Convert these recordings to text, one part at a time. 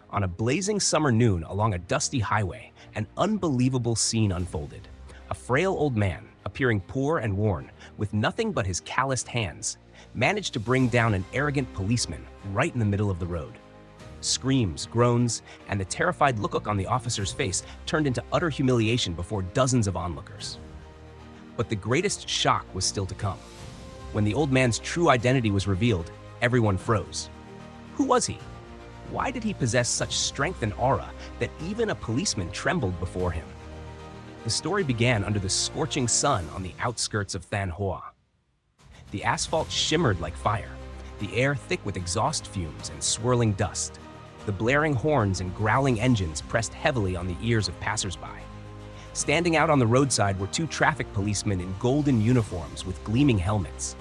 On a blazing summer noon along a dusty highway, an unbelievable scene unfolded. A frail old man, appearing poor and worn, with nothing but his calloused hands, managed to bring down an arrogant policeman right in the middle of the road. Screams, groans, and the terrified look on the officer's face turned into utter humiliation before dozens of onlookers. But the greatest shock was still to come. When the old man's true identity was revealed, everyone froze. Who was he? Why did he possess such strength and aura that even a policeman trembled before him? The story began under the scorching sun on the outskirts of Than Hoa. The asphalt shimmered like fire, the air thick with exhaust fumes and swirling dust. The blaring horns and growling engines pressed heavily on the ears of passersby. Standing out on the roadside were two traffic policemen in golden uniforms with gleaming helmets.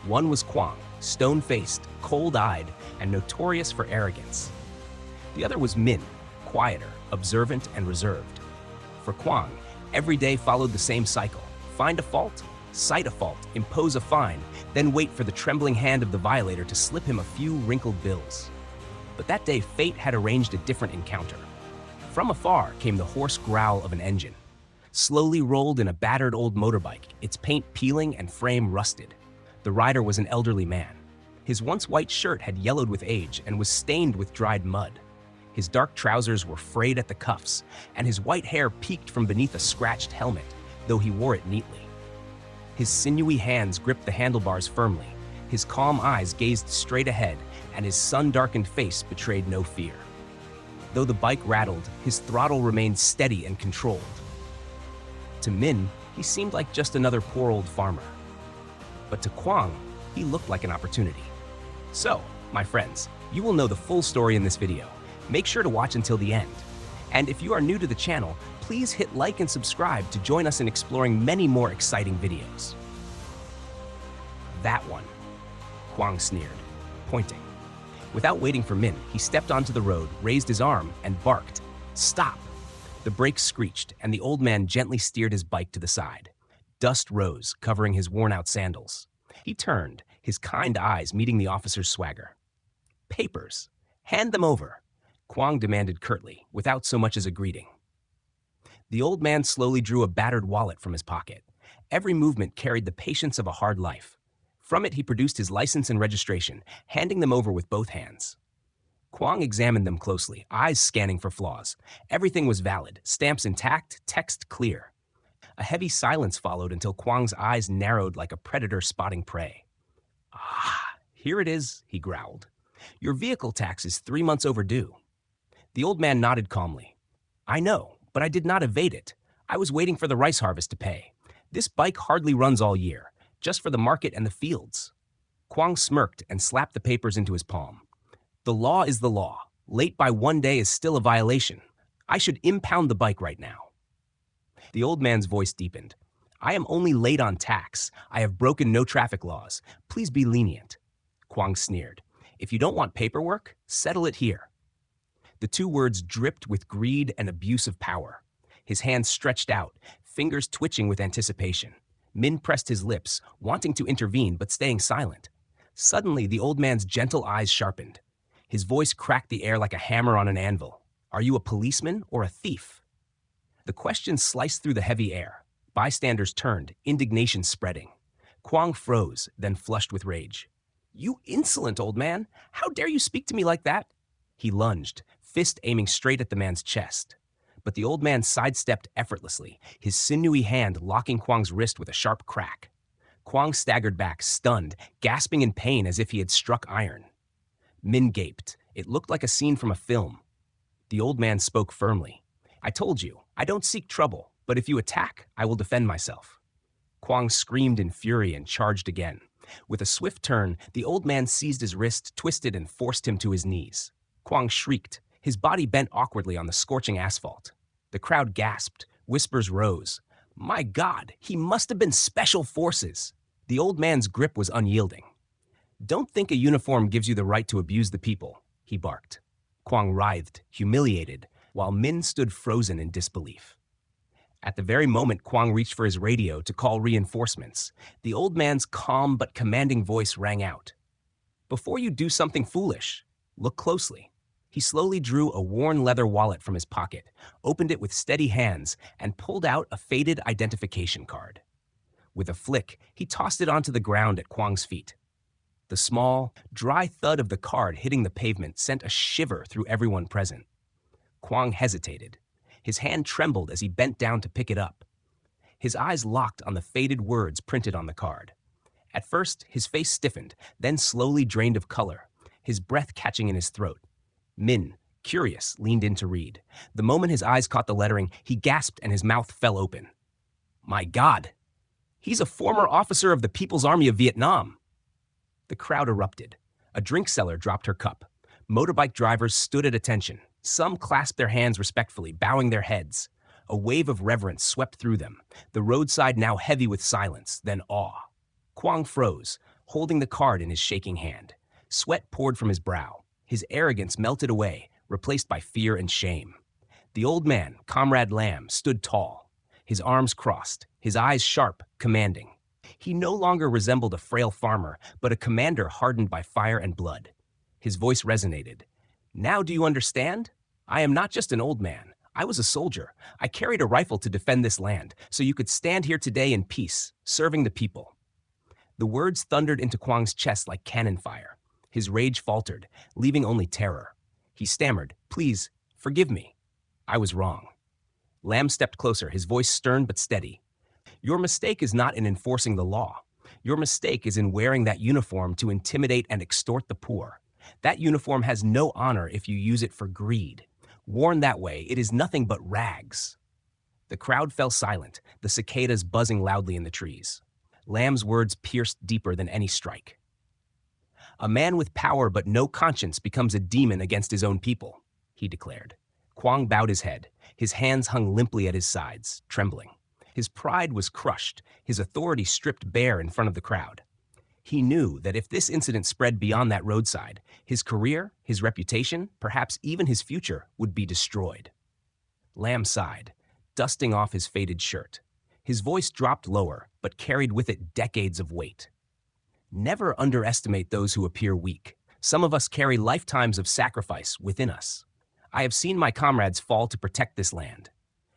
One was Kwang, stone-faced, cold-eyed, and notorious for arrogance. The other was Min, quieter, observant, and reserved. For Kwang, every day followed the same cycle: find a fault, cite a fault, impose a fine, then wait for the trembling hand of the violator to slip him a few wrinkled bills. But that day, fate had arranged a different encounter. From afar came the hoarse growl of an engine. Slowly rolled in a battered old motorbike, its paint peeling and frame rusted. The rider was an elderly man. His once white shirt had yellowed with age and was stained with dried mud. His dark trousers were frayed at the cuffs, and his white hair peeked from beneath a scratched helmet, though he wore it neatly. His sinewy hands gripped the handlebars firmly, his calm eyes gazed straight ahead, and his sun-darkened face betrayed no fear. Though the bike rattled, his throttle remained steady and controlled. To Min, he seemed like just another poor old farmer. But to Kwang, he looked like an opportunity. So, my friends, you will know the full story in this video. Make sure to watch until the end. And if you are new to the channel, please hit like and subscribe to join us in exploring many more exciting videos. That one, Kwang sneered, pointing. Without waiting for Min, he stepped onto the road, raised his arm, and barked, "Stop!" The brakes screeched, and the old man gently steered his bike to the side. Dust rose, covering his worn-out sandals. He turned, his kind eyes meeting the officer's swagger. "Papers. Hand them over," Kwang demanded curtly, without so much as a greeting. The old man slowly drew a battered wallet from his pocket. Every movement carried the patience of a hard life. From it, he produced his license and registration, handing them over with both hands. Kwang examined them closely, eyes scanning for flaws. Everything was valid, stamps intact, text clear. A heavy silence followed until Kwang's eyes narrowed like a predator spotting prey. "Ah, here it is," he growled. "Your vehicle tax is 3 months overdue." The old man nodded calmly. "I know, but I did not evade it. I was waiting for the rice harvest to pay. This bike hardly runs all year, just for the market and the fields." Kwang smirked and slapped the papers into his palm. "The law is the law. Late by 1 day is still a violation. I should impound the bike right now." The old man's voice deepened. "I am only late on tax. I have broken no traffic laws. Please be lenient." Kwang sneered. "If you don't want paperwork, settle it here." The two words dripped with greed and abuse of power. His hands stretched out, fingers twitching with anticipation. Min pressed his lips, wanting to intervene but staying silent. Suddenly, the old man's gentle eyes sharpened. His voice cracked the air like a hammer on an anvil. "Are you a policeman or a thief?" The question sliced through the heavy air. Bystanders turned, indignation spreading. Kwang froze, then flushed with rage. "You insolent old man! How dare you speak to me like that?" He lunged, fist aiming straight at the man's chest. But the old man sidestepped effortlessly, his sinewy hand locking Kwang's wrist with a sharp crack. Kwang staggered back, stunned, gasping in pain as if he had struck iron. Min gaped. It looked like a scene from a film. The old man spoke firmly. "I told you, I don't seek trouble, but if you attack, I will defend myself." Kwang screamed in fury and charged again. With a swift turn, the old man seized his wrist, twisted, and forced him to his knees. Kwang shrieked, his body bent awkwardly on the scorching asphalt. The crowd gasped, whispers rose. My God, he must have been special forces. The old man's grip was unyielding. "Don't think a uniform gives you the right to abuse the people," he barked. Kwang writhed, humiliated, while Min stood frozen in disbelief. At the very moment Kwang reached for his radio to call reinforcements, the old man's calm but commanding voice rang out. "Before you do something foolish, look closely." He slowly drew a worn leather wallet from his pocket, opened it with steady hands, and pulled out a faded identification card. With a flick, he tossed it onto the ground at Kwang's feet. The small, dry thud of the card hitting the pavement sent a shiver through everyone present. Kwang hesitated. His hand trembled as he bent down to pick it up. His eyes locked on the faded words printed on the card. At first, his face stiffened, then slowly drained of color, his breath catching in his throat. Min, curious, leaned in to read. The moment his eyes caught the lettering, he gasped and his mouth fell open. My God! He's a former officer of the People's Army of Vietnam! The crowd erupted. A drink seller dropped her cup. Motorbike drivers stood at attention. Some clasped their hands respectfully, bowing their heads. A wave of reverence swept through them, the roadside now heavy with silence, then awe. Kwang froze, holding the card in his shaking hand. Sweat poured from his brow. His arrogance melted away, replaced by fear and shame. The old man, Comrade Lam, stood tall, his arms crossed, his eyes sharp, commanding. He no longer resembled a frail farmer, but a commander hardened by fire and blood. His voice resonated. Now do you understand? I am not just an old man. I was a soldier. I carried a rifle to defend this land, so you could stand here today in peace, serving the people. The words thundered into Kwang's chest like cannon fire. His rage faltered, leaving only terror. He stammered, "Please, forgive me. I was wrong." Lam stepped closer, his voice stern but steady. Your mistake is not in enforcing the law. Your mistake is in wearing that uniform to intimidate and extort the poor. That uniform has no honor if you use it for greed. Worn that way, it is nothing but rags. The crowd fell silent, the cicadas buzzing loudly in the trees. Lam's words pierced deeper than any strike. A man with power but no conscience becomes a demon against his own people, he declared. Kwang bowed his head. His hands hung limply at his sides, trembling. His pride was crushed, his authority stripped bare in front of the crowd. He knew that if this incident spread beyond that roadside, his career, his reputation, perhaps even his future would be destroyed. Lam sighed, dusting off his faded shirt. His voice dropped lower, but carried with it decades of weight. Never underestimate those who appear weak. Some of us carry lifetimes of sacrifice within us. I have seen my comrades fall to protect this land.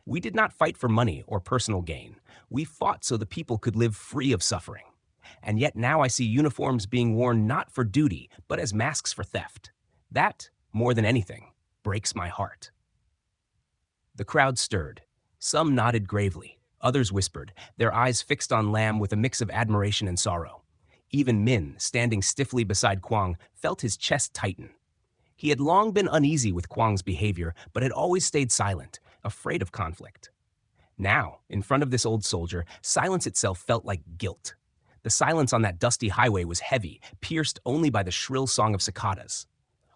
We did not fight for money or personal gain. We fought so the people could live free of suffering. And yet now I see uniforms being worn not for duty, but as masks for theft. That, more than anything, breaks my heart. The crowd stirred. Some nodded gravely. Others whispered, their eyes fixed on Lam with a mix of admiration and sorrow. Even Min, standing stiffly beside Kwang, felt his chest tighten. He had long been uneasy with Kwang's behavior, but had always stayed silent, afraid of conflict. Now, in front of this old soldier, silence itself felt like guilt. The silence on that dusty highway was heavy, pierced only by the shrill song of cicadas.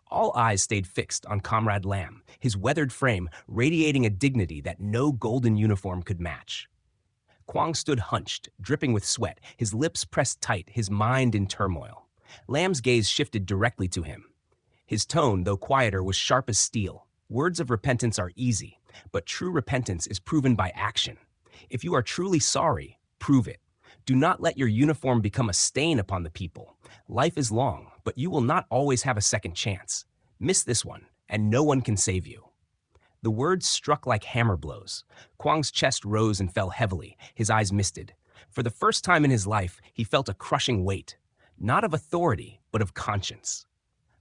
All eyes stayed fixed on Comrade Lam, his weathered frame radiating a dignity that no golden uniform could match. Kwang stood hunched, dripping with sweat, his lips pressed tight, his mind in turmoil. Lam's gaze shifted directly to him. His tone, though quieter, was sharp as steel. Words of repentance are easy, but true repentance is proven by action. If you are truly sorry, prove it. Do not let your uniform become a stain upon the people. Life is long, but you will not always have a second chance. Miss this one, and no one can save you. The words struck like hammer blows. Kwang's chest rose and fell heavily, his eyes misted. For the first time in his life, he felt a crushing weight, not of authority, but of conscience.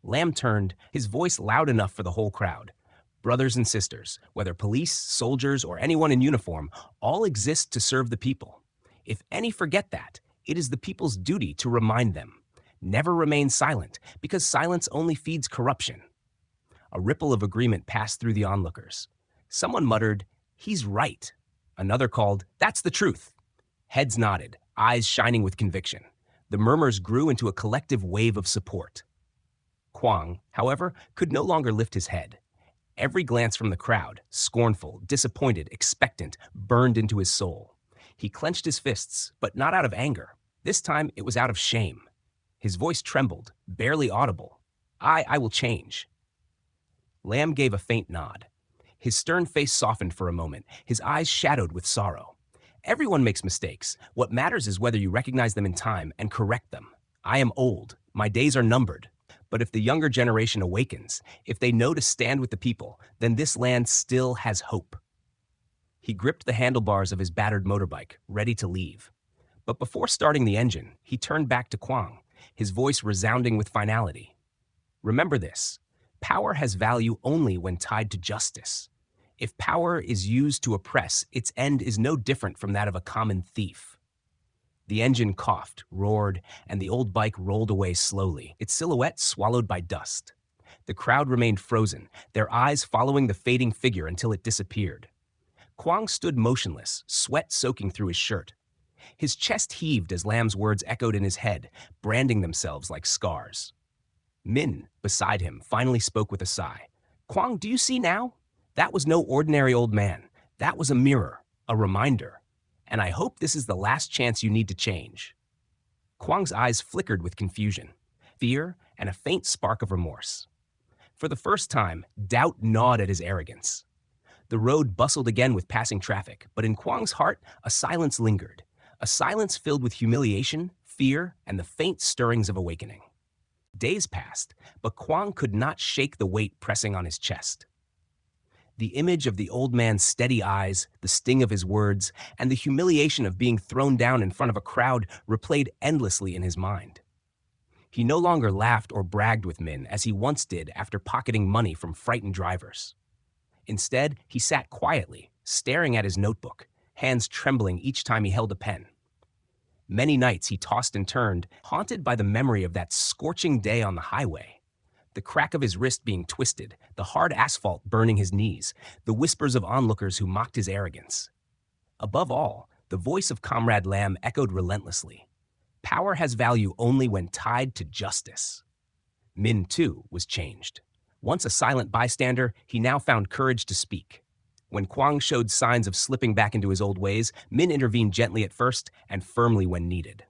Lam turned, his voice loud enough for the whole crowd. Brothers and sisters, whether police, soldiers, or anyone in uniform, all exist to serve the people. If any forget that, it is the people's duty to remind them. Never remain silent, because silence only feeds corruption. A ripple of agreement passed through the onlookers. Someone muttered, "He's right." Another called, "That's the truth." Heads nodded, eyes shining with conviction. The murmurs grew into a collective wave of support. Kwang, however, could no longer lift his head. Every glance from the crowd, scornful, disappointed, expectant, burned into his soul. He clenched his fists, but not out of anger. This time it was out of shame. His voice trembled, barely audible. I will change." Lam gave a faint nod. His stern face softened for a moment, his eyes shadowed with sorrow. Everyone makes mistakes. What matters is whether you recognize them in time and correct them. I am old. My days are numbered. But if the younger generation awakens, if they know to stand with the people, then this land still has hope. He gripped the handlebars of his battered motorbike, ready to leave. But before starting the engine, he turned back to Kwang, his voice resounding with finality. Remember this: power has value only when tied to justice. If power is used to oppress, its end is no different from that of a common thief. The engine coughed, roared, and the old bike rolled away slowly, its silhouette swallowed by dust. The crowd remained frozen, their eyes following the fading figure until it disappeared. Kwang stood motionless, sweat soaking through his shirt. His chest heaved as Lam's words echoed in his head, branding themselves like scars. Min, beside him, finally spoke with a sigh. "Kwang, do you see now? That was no ordinary old man. That was a mirror, a reminder. And I hope this is the last chance you need to change." Kwang's eyes flickered with confusion, fear, and a faint spark of remorse. For the first time, doubt gnawed at his arrogance. The road bustled again with passing traffic, but in Kwang's heart, a silence lingered, a silence filled with humiliation, fear, and the faint stirrings of awakening. Days passed, but Kwang could not shake the weight pressing on his chest. The image of the old man's steady eyes, the sting of his words, and the humiliation of being thrown down in front of a crowd replayed endlessly in his mind. He no longer laughed or bragged with Min as he once did after pocketing money from frightened drivers. Instead, he sat quietly, staring at his notebook, hands trembling each time he held a pen. Many nights he tossed and turned, haunted by the memory of that scorching day on the highway. The crack of his wrist being twisted, the hard asphalt burning his knees, the whispers of onlookers who mocked his arrogance. Above all, the voice of Comrade Lam echoed relentlessly. Power has value only when tied to justice. Min, too, was changed. Once a silent bystander, he now found courage to speak. When Kwang showed signs of slipping back into his old ways, Min intervened gently at first and firmly when needed.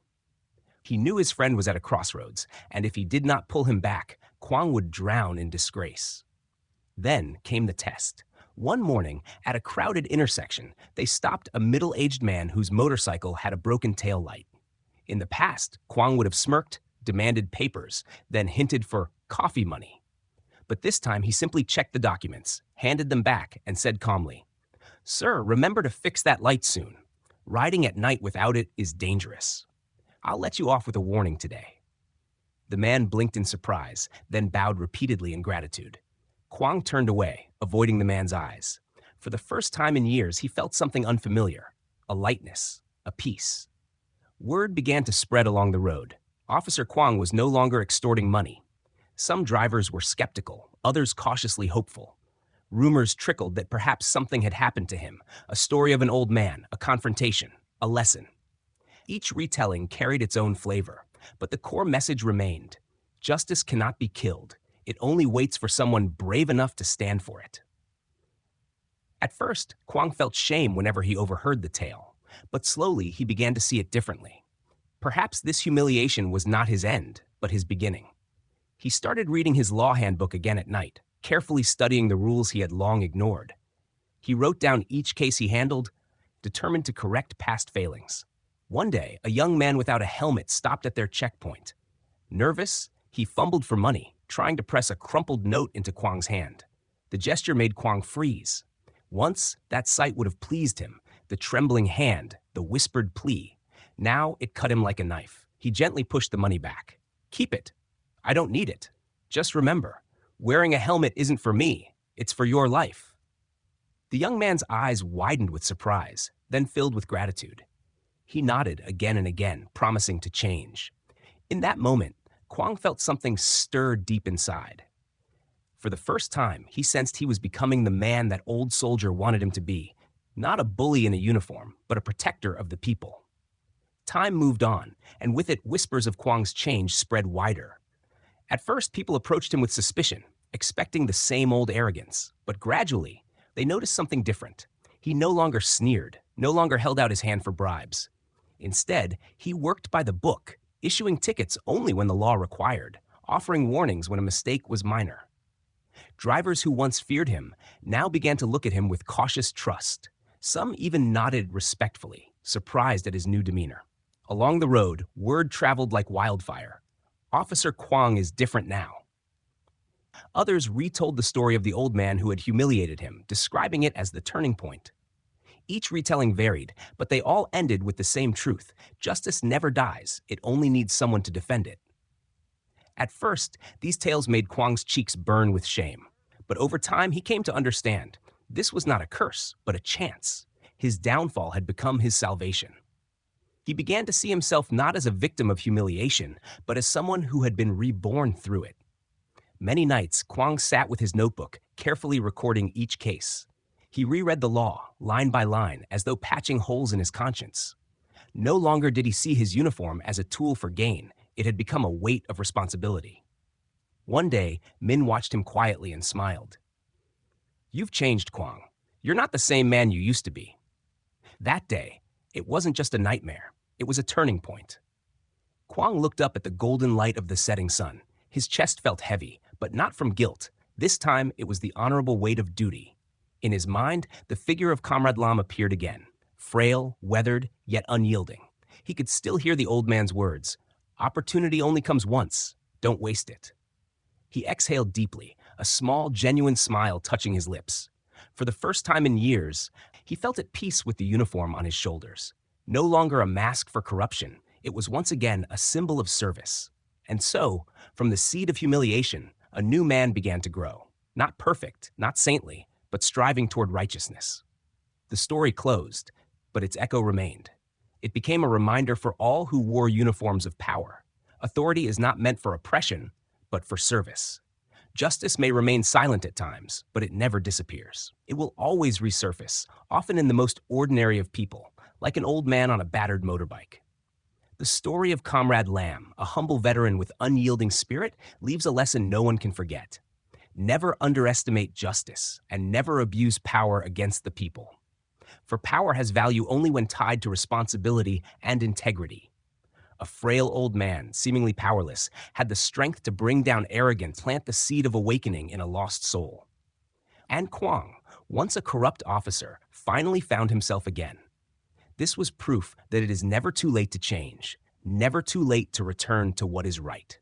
He knew his friend was at a crossroads, and if he did not pull him back, Kwang would drown in disgrace. Then came the test. One morning, at a crowded intersection, they stopped a middle-aged man whose motorcycle had a broken tail light. In the past, Kwang would have smirked, demanded papers, then hinted for coffee money. But this time he simply checked the documents, handed them back, and said calmly, "Sir, remember to fix that light soon. Riding at night without it is dangerous. I'll let you off with a warning today." The man blinked in surprise, then bowed repeatedly in gratitude. Kwang turned away, avoiding the man's eyes. For the first time in years, he felt something unfamiliar, a lightness, a peace. Word began to spread along the road. Officer Kwang was no longer extorting money. Some drivers were skeptical, others cautiously hopeful. Rumors trickled that perhaps something had happened to him, a story of an old man, a confrontation, a lesson. Each retelling carried its own flavor, but the core message remained: justice cannot be killed. It only waits for someone brave enough to stand for it. At first, Kwang felt shame whenever he overheard the tale, but slowly he began to see it differently. Perhaps this humiliation was not his end, but his beginning. He started reading his law handbook again at night, carefully studying the rules he had long ignored. He wrote down each case he handled, determined to correct past failings. One day, a young man without a helmet stopped at their checkpoint. Nervous, he fumbled for money, trying to press a crumpled note into Kwang's hand. The gesture made Kwang freeze. Once, that sight would have pleased him, the trembling hand, the whispered plea. Now, it cut him like a knife. He gently pushed the money back. "Keep it. I don't need it. Just remember, wearing a helmet isn't for me, it's for your life." The young man's eyes widened with surprise, then filled with gratitude. He nodded again and again, promising to change. In that moment, Kwang felt something stir deep inside. For the first time, he sensed he was becoming the man that old soldier wanted him to be, not a bully in a uniform, but a protector of the people. Time moved on, and with it, whispers of Kwang's change spread wider. At first, people approached him with suspicion, expecting the same old arrogance. But gradually, they noticed something different. He no longer sneered, no longer held out his hand for bribes. Instead, he worked by the book, issuing tickets only when the law required, offering warnings when a mistake was minor. Drivers who once feared him now began to look at him with cautious trust. Some even nodded respectfully, surprised at his new demeanor. Along the road, word traveled like wildfire. "Officer Kwang is different now. Others retold the story of the old man who had humiliated him, describing it as the turning point. Each retelling varied, but they all ended with the same truth. Justice never dies, it only needs someone to defend it. At first, these tales made Kwang's cheeks burn with shame. But over time, he came to understand. This was not a curse, but a chance. His downfall had become his salvation. He began to see himself not as a victim of humiliation, but as someone who had been reborn through it. Many nights, Kwang sat with his notebook, carefully recording each case. He reread the law, line by line, as though patching holes in his conscience. No longer did he see his uniform as a tool for gain. It had become a weight of responsibility. One day, Min watched him quietly and smiled. "You've changed, Kwang. You're not the same man you used to be." That day, it wasn't just a nightmare. It was a turning point. Kwang looked up at the golden light of the setting sun. His chest felt heavy, but not from guilt. This time, it was the honorable weight of duty. In his mind, the figure of Comrade Lam appeared again, frail, weathered, yet unyielding. He could still hear the old man's words, "Opportunity only comes once. Don't waste it." He exhaled deeply, a small, genuine smile touching his lips. For the first time in years, he felt at peace with the uniform on his shoulders. No longer a mask for corruption, it was once again a symbol of service. And so, from the seed of humiliation, a new man began to grow. Not perfect, not saintly, but striving toward righteousness. The story closed, but its echo remained. It became a reminder for all who wore uniforms of power. Authority is not meant for oppression, but for service. Justice may remain silent at times, but it never disappears. It will always resurface, often in the most ordinary of people, like an old man on a battered motorbike. The story of Comrade Lam, a humble veteran with unyielding spirit, leaves a lesson no one can forget. Never underestimate justice, and never abuse power against the people. For power has value only when tied to responsibility and integrity. A frail old man, seemingly powerless, had the strength to bring down arrogance, plant the seed of awakening in a lost soul. And Kwang, once a corrupt officer, finally found himself again. This was proof that it is never too late to change, never too late to return to what is right.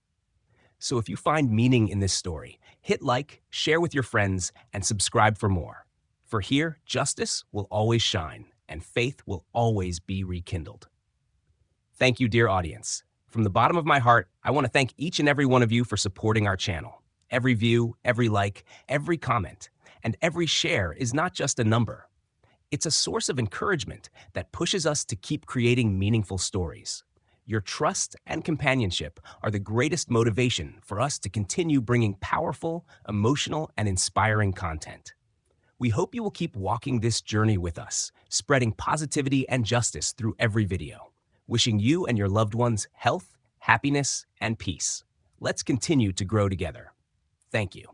So if you find meaning in this story, hit like, share with your friends, and subscribe for more. For here, justice will always shine, and faith will always be rekindled. Thank you, dear audience. From the bottom of my heart, I want to thank each and every one of you for supporting our channel. Every view, every like, every comment, and every share is not just a number. It's a source of encouragement that pushes us to keep creating meaningful stories. Your trust and companionship are the greatest motivation for us to continue bringing powerful, emotional, and inspiring content. We hope you will keep walking this journey with us, spreading positivity and justice through every video. Wishing you and your loved ones health, happiness, and peace. Let's continue to grow together. Thank you.